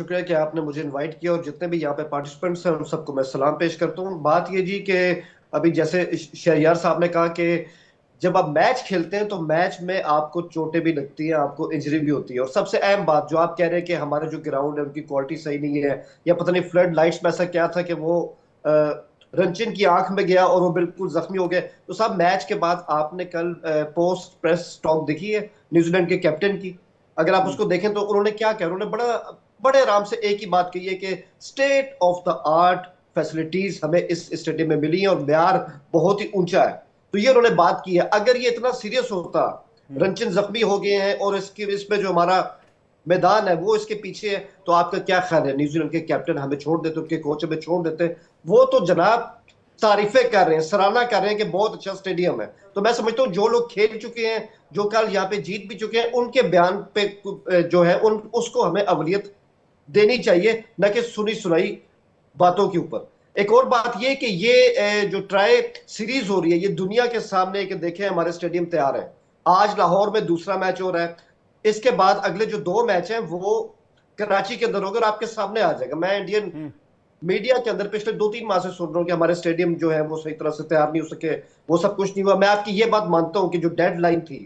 शुक्रिया कि आपने मुझे इनवाइट किया, और जितने भी यहाँ पे पार्टिसिपेंट्स हैं उन सबको मैं सलाम पेश करता हूँ। बात ये जी कि अभी जैसे शहरियार साहब ने कहा कि जब आप मैच खेलते हैं तो मैच में आपको चोटें भी लगती हैं, आपको इंजरी भी होती है। और सबसे अहम बात जो आप कह रहे हैं कि हमारे जो ग्राउंड है उनकी क्वालिटी सही नहीं है, या पता नहीं फ्लड लाइट्स में ऐसा क्या था कि वो अ, रंचिन की आंख में गया और वो बिल्कुल जख्मी हो गए। तो साहब, मैच के बाद आपने कल पोस्ट प्रेस टॉक देखी है न्यूजीलैंड के कैप्टन की? अगर आप उसको देखें तो उन्होंने क्या कहा, उन्होंने बड़े आराम से एक ही बात कही है कि state of the art facilities हमें इस स्टेडियम में मिली है और म्यार बहुत ही ऊंचा है। तो ये उन्होंने बात की है। अगर ये इतना सीरियस होता, रंचन जख्मी हो गए हैं और इसमें जो हमारा मैदान है वो इसके पीछे है, तो आपका क्या ख्याल है? न्यूजीलैंड के कैप्टन हमें छोड़ देते, उनके कोच हमें छोड़ देते? वो तो जनाब तारीफें कर रहे हैं, सराहना कर रहे हैं कि बहुत अच्छा स्टेडियम है। तो मैं समझता हूँ जो लोग खेल चुके हैं, जो कल यहाँ पे जीत भी चुके हैं, उनके बयान पे जो है उन उसको हमें अवलियत देनी चाहिए, न कि सुनी सुनाई बातों के ऊपर। एक और बात यह कि ये जो ट्राई सीरीज हो रही है, ये दुनिया के सामने कि देखें हमारे स्टेडियम तैयार है। आज लाहौर में दूसरा मैच हो रहा है, इसके बाद अगले जो 2 मैच हैं वो कराची के अंदर होगा और आपके सामने आ जाएगा। मैं इंडियन मीडिया के अंदर पिछले 2-3 माह से सुन रहा हूँ कि हमारे स्टेडियम जो है वो सही तरह से तैयार नहीं हो सके, वो सब कुछ नहीं हुआ। मैं आपकी ये बात मानता हूँ कि जो डेडलाइन थी,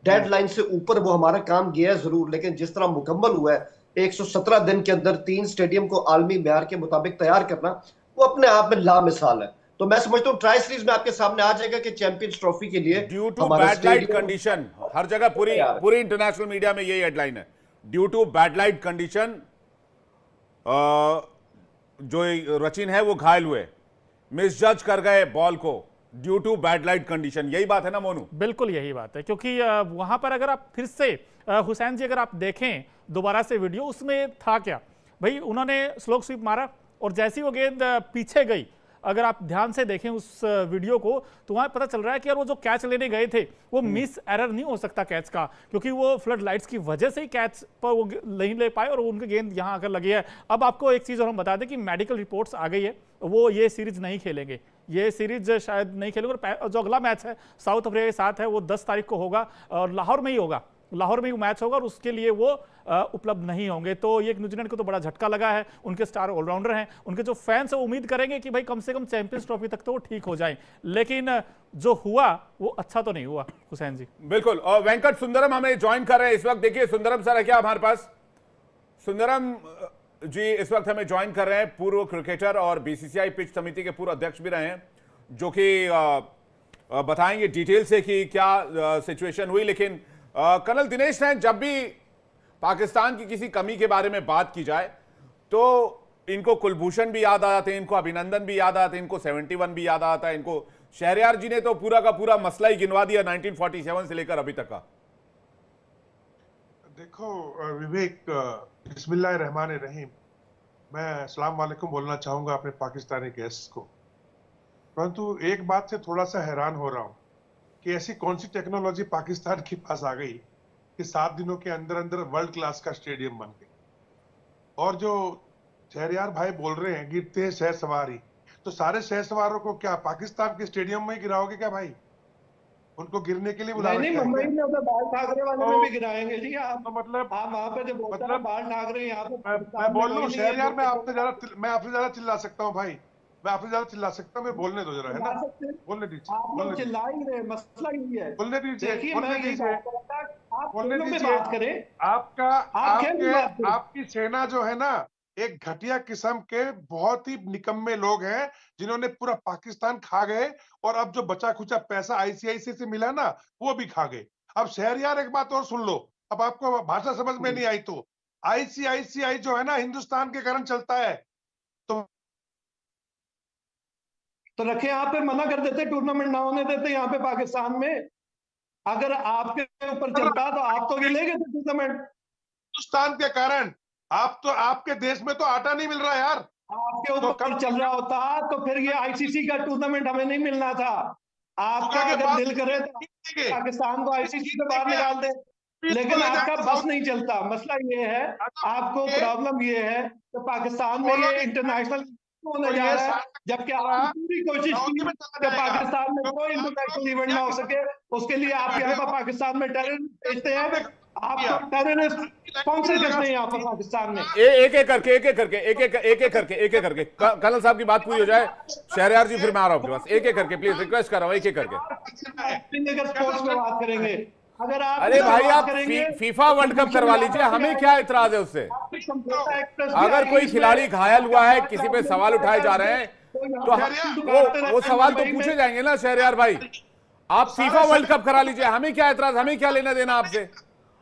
डेडलाइन से ऊपर वो हमारा काम गया है जरूर, लेकिन जिस तरह मुकम्मल हुआ है 117 दिन के अंदर 3 स्टेडियम को आलमी म्यार के मुताबिक तैयार करना, वो अपने आप में लामिसाल है। तो मैं समझता हूँ ट्राई सीरीज में आपके सामने आ जाएगा कि चैंपियंस ट्रॉफी के लिए ड्यू टू हमारा बैड लाइट स्टेडियम कंडीशन, हर जगह पूरी तैयार है। पूरी इंटरनेशनल मीडिया में यही हेडलाइन है। Due to bad light condition जो रचिन है वो घायल हुए, मिसजज कर गए बॉल को due to bad light condition. यही बात है ना मोनू? बिल्कुल यही बात है, क्योंकि वहां पर अगर आप फिर से हुसैन जी अगर आप देखें दोबारा से वीडियो, उसमें था क्या भाई, उन्होंने स्लो स्वीप मारा और जैसी वो गेंद पीछे गई, अगर आप ध्यान से देखें उस वीडियो को, तो वहां पता चल रहा है कि यार वो जो कैच लेने गए थे वो मिस एरर नहीं हो सकता कैच का, क्योंकि वो फ्लड लाइट्स की वजह से ही कैच पर वो नहीं ले पाए और उनकी गेंद यहां आकर लगी है। अब आपको एक चीज और हम बता दें कि मेडिकल रिपोर्ट्स आ गई है, वो ये सीरीज नहीं खेलेंगे, ये सीरीज शायद नहीं खेलेंगे। और जो अगला मैच है साउथ अफ्रीका के साथ है, वो 10 तारीख को होगा और लाहौर में ही होगा, लाहौर में ही मैच होगा और उसके लिए वो उपलब्ध नहीं होंगे। तो ये न्यूजीलैंड को तो बड़ा झटका लगा है, उनके स्टार ऑलराउंडर हैं, उनके जो फैंस हैं उम्मीद करेंगे कि भाई कम से कम चैंपियंस ट्रॉफी तक तो वो ठीक हो जाएं, लेकिन जो हुआ वो अच्छा तो नहीं हुआ हुसैन जी। बिल्कुल। और वेंकट सुंदरम हमें ज्वाइन कर रहे हैं इस वक्त। देखिए सुंदरम सर है क्या हमारे पास? सुंदरम जी इस वक्त हमें ज्वाइन कर रहे हैं, पूर्व क्रिकेटर और बीसीसीआई पिच समिति के पूर्व अध्यक्ष भी रहे हैं, जो कि बताएंगे डिटेल से कि क्या सिचुएशन हुई। लेकिन कर्नल दिनेश ने जब भी पाकिस्तान की किसी कमी के बारे में बात की जाए तो इनको कुलभूषण भी याद आ जाते हैं, इनको अभिनंदन भी याद आते हैं, इनको 71 भी याद आता है, इनको शहरयार जी ने तो पूरा का पूरा मसला ही गिनवा दिया 1947 से लेकर अभी तक का। देखो विवेक, बिस्मिल्लाह रहमान रहीम, मैं अस्सलाम वालेकुम बोलना चाहूंगा अपने पाकिस्तानी गेस्ट को। परंतु एक बात से थोड़ा सा हैरान हो रहा हूं कि ऐसी कौन सी टेक्नोलॉजी पाकिस्तान के पास आ गई कि 7 दिनों के अंदर अंदर वर्ल्ड क्लास का स्टेडियम बन गया। और जो शहरयार भाई बोल रहे हैं गिरते हैं शहर सवारी, तो सारे शहर सवारों को क्या पाकिस्तान के स्टेडियम में ही गिराओगे क्या भाई? उनको गिरने के लिए बुला नहीं, मुंबई में तो बाल ठाकरे वाले में भी गिराएंगे जी। आप तो मतलब आप वहां पे जो बोलते हैं बाल ठाकरे, यहाँ पे मैं बोल लूं शहरयार, मैं आपसे ज्यादा चिल्ला सकता हूँ भाई, मैं आपसे ज्यादा चिल्ला सकता हूँ, मैं बोलने दो जरा, है ना? बोलने दीजिए, आप बोलने लोग दीजिए, चिल्ला ही रहे, मसला ही है। बोलने दीजिए, देखिए बोलने मैं ये दीजिए, बात करता, आप बोलने दोनों में दीजिए। बात करें, आपका आप क्या आपके बात करें? आपकी सेना जो है ना, एक घटिया किस्म के बहुत ही निकम्मे लोग हैं जिन्होंने पूरा पाकिस्तान खा गए, और अब जो बचा खुचा पैसा आईसीआईसी से मिला ना वो भी खा गए। अब शहरयार एक बात और सुन लो, अब आपको भाषा समझ में नहीं आई तो आईसीआईसीआई जो है ना हिंदुस्तान के कारण चलता है। तो रखे यहाँ पे, मना कर देते, टूर्नामेंट ना होने देते यहाँ पे पाकिस्तान में। अगर आपके ऊपर चलता तो आप तो ये ले गए थे टूर्नामेंट। हिंदुस्तान के कारण आप तो, आपके देश में तो आटा नहीं मिल रहा यार। आपके तो ऊपर चल रहा होता तो फिर ये आईसीसी का टूर्नामेंट हमें नहीं मिलना था। आपका अगर दिल करे तो पाकिस्तान को आईसीसी से बाहर निकाल दे, लेकिन आपका बस नहीं चलता। मसला ये है, आपको प्रॉब्लम ये है कि पाकिस्तान में ये इंटरनेशनल होने जा रहा है, जबकि आपने पूरी कोशिश की कि पाकिस्तान में कोई इंटरनेशनल इवेंट ना हो सके। उसके लिए आप यहाँ पर पाकिस्तान में टेररिस्ट भेजते हैं। आप तो टेररिस्ट स्पॉन्सर करते हैं यहाँ पर पाकिस्तान में। एक एक करके कर्नल साहब की बात पूरी हो जाए। शहरयार जी, फिर मैं आ रहा हूं आपके पास। एक एक करके प्लीज रिक्वेस्ट कर रहा हूं, एक एक करके। अगर स्पोर्ट्स में बात करेंगे, अगर आप अरे भाई, आप फीफा वर्ल्ड कप करवा लीजिए, हमें क्या इतराज है उससे। अगर कोई खिलाड़ी घायल हुआ है, किसी पे सवाल उठाए जा रहे हैं, तो वो सवाल तो पूछे जाएंगे ना शहरयार भाई। आप फीफा वर्ल्ड कप करा लीजिए, हमें क्या इतराज, हमें क्या लेना देना आपसे।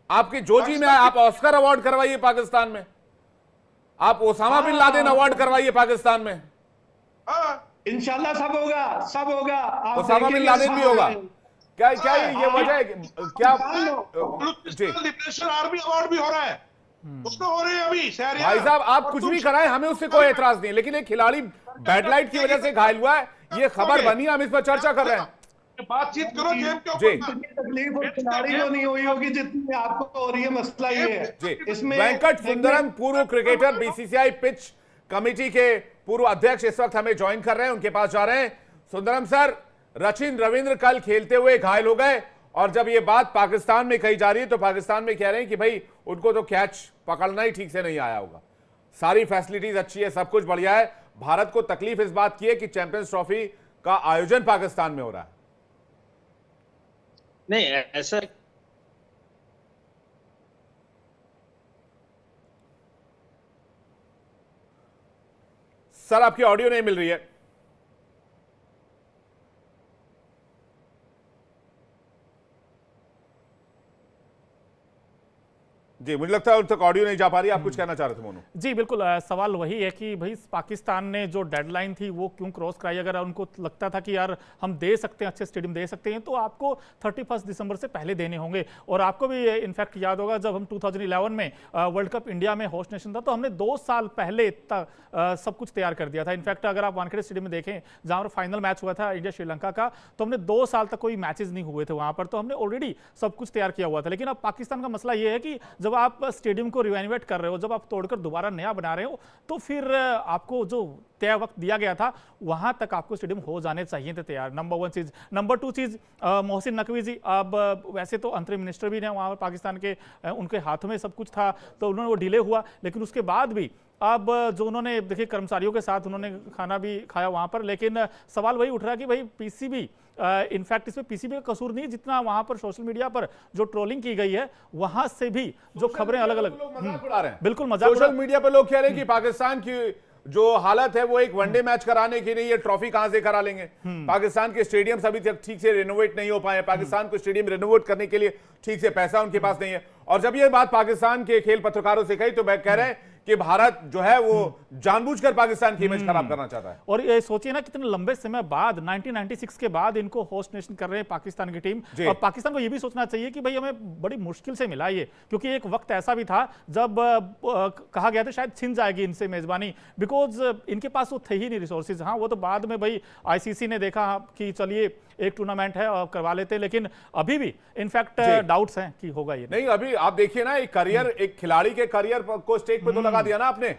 आपके जोजी में आप ऑस्कर अवार्ड करवाइए पाकिस्तान में, आप ओसामा बिन लादेन अवार्ड करवाइए पाकिस्तान में। इंशाल्लाह सब होगा, सब होगा। ओसामा बिन लादेन भी होगा। क्या क्या ये वजह है क्या? लिबरेशन आर्मी अवार्ड भी हो रहा है, उसमें हो रहे हैं अभी। भाई साहब, आप कुछ भी कराएं, हमें उससे कोई एतराज नहीं, लेकिन एक खिलाड़ी बैडलाइट की वजह से घायल हुआ है, ये खबर बनी, हम इस पर चर्चा कर रहे हैं। बातचीत करो जी, तकलीफ खिलाड़ी को नहीं हुई होगी जितनी आपको हो रही है। मसला ये है इसमें। वेंकट सुंदरम, पूर्व क्रिकेटर, बीसीसीआई पिच कमेटी के पूर्व अध्यक्ष, इस वक्त हमें ज्वाइन कर रहे हैं, उनके पास जा रहे हैं। सुंदरम सर, सचिन रविंद्र कल खेलते हुए घायल हो गए, और जब ये बात पाकिस्तान में कही जा रही है तो पाकिस्तान में कह रहे हैं कि भाई उनको तो कैच पकड़ना ही ठीक से नहीं आया होगा। सारी फैसिलिटीज अच्छी है, सब कुछ बढ़िया है। भारत को तकलीफ इस बात की है कि चैंपियंस ट्रॉफी का आयोजन पाकिस्तान में हो रहा है। नहीं, ऐसा सर, आपकी ऑडियो नहीं मिल रही है। जी, मुझे लगता है उन तक ऑडियो नहीं जा पा रही। आप कुछ कहना चाह रहे थे मोनू? जी बिल्कुल, सवाल वही है कि भाई पाकिस्तान ने जो डेडलाइन थी वो क्यों क्रॉस कराई। अगर उनको लगता था कि यार हम दे सकते हैं, अच्छे स्टेडियम दे सकते हैं, तो आपको 31 दिसंबर से पहले देने होंगे। और आपको भी इनफैक्ट याद होगा, जब हम 2011 में वर्ल्ड कप इंडिया में होस्ट नेशन था, तो हमने 2 साल पहले सब कुछ तैयार कर दिया था। इनफैक्ट अगर आप वानखेड़े स्टेडियम में देखें, जहाँ पर फाइनल मैच हुआ था इंडिया श्रीलंका का, तो हमने 2 साल तक कोई मैचेस नहीं हुए थे वहाँ पर, तो हमने ऑलरेडी सब कुछ तैयार किया हुआ था। लेकिन अब पाकिस्तान का मसला ये है कि जब आप स्टेडियम को रिनोवेट कर रहे हो, जब आप तोड़कर दोबारा नया बना रहे हो, तो फिर आपको जो तय वक्त दिया गया था वहां तक आपको स्टेडियम हो जाने चाहिए थे तैयार। नंबर 1 चीज। नंबर 2 चीज, मोहसिन नकवी जी अब वैसे तो अंतरिम मिनिस्टर भी हैं वहां पर पाकिस्तान के, उनके हाथों में सब कुछ था, तो उन्होंने वो डिले हुआ। लेकिन उसके बाद भी अब जो उन्होंने देखिए कर्मचारियों के साथ उन्होंने खाना भी खाया वहां पर, लेकिन सवाल वही उठ रहा है कि भाई पीसीबी, इनफैक्ट इसमें पीसीबी का कसूर नहीं, जितना वहां पर सोशल मीडिया पर जो ट्रोलिंग की गई है वहां से भी जो खबरें अलग अलग बिल्कुल मजाक, सोशल मीडिया पर लोग कह रहे हैं कि पाकिस्तान की जो हालत है वो एक वनडे मैच कराने की नहीं, ये ट्रॉफी कहां से करा लेंगे। पाकिस्तान के स्टेडियम्स अभी तक ठीक से रिनोवेट नहीं हो पाए, पाकिस्तान को स्टेडियम रिनोवेट करने के लिए ठीक से पैसा उनके पास नहीं है। और जब ये बात पाकिस्तान के खेल पत्रकारों से कही तो वह कह रहे हैं कि भारत जो है वो जानबूझकर पाकिस्तान की इमेज खराब करना चाहता है। और ये सोचिए ना, कितने लंबे समय बाद 1996 के बाद इनको होस्ट नेशन कर रहे हैं पाकिस्तान की टीम। और पाकिस्तान को ये भी सोचना चाहिए कि भाई हमें बड़ी मुश्किल से मिला ये, क्योंकि एक वक्त ऐसा भी था जब कहा गया था शायद छिन जाएगी इनसे मेजबानी, बिकॉज इनके पास वो थे ही नहीं रिसोर्सेज। हाँ, वो तो बाद में भाई आईसीसी ने देखा कि चलिए एक टूर्नामेंट है और करवा लेते हैं, लेकिन अभी भी इनफैक्ट डाउट्स हैं कि होगा ये नहीं। अभी आप देखिए ना, एक करियर, एक खिलाड़ी के करियर को स्टेक पे तो लगा दिया ना आपने।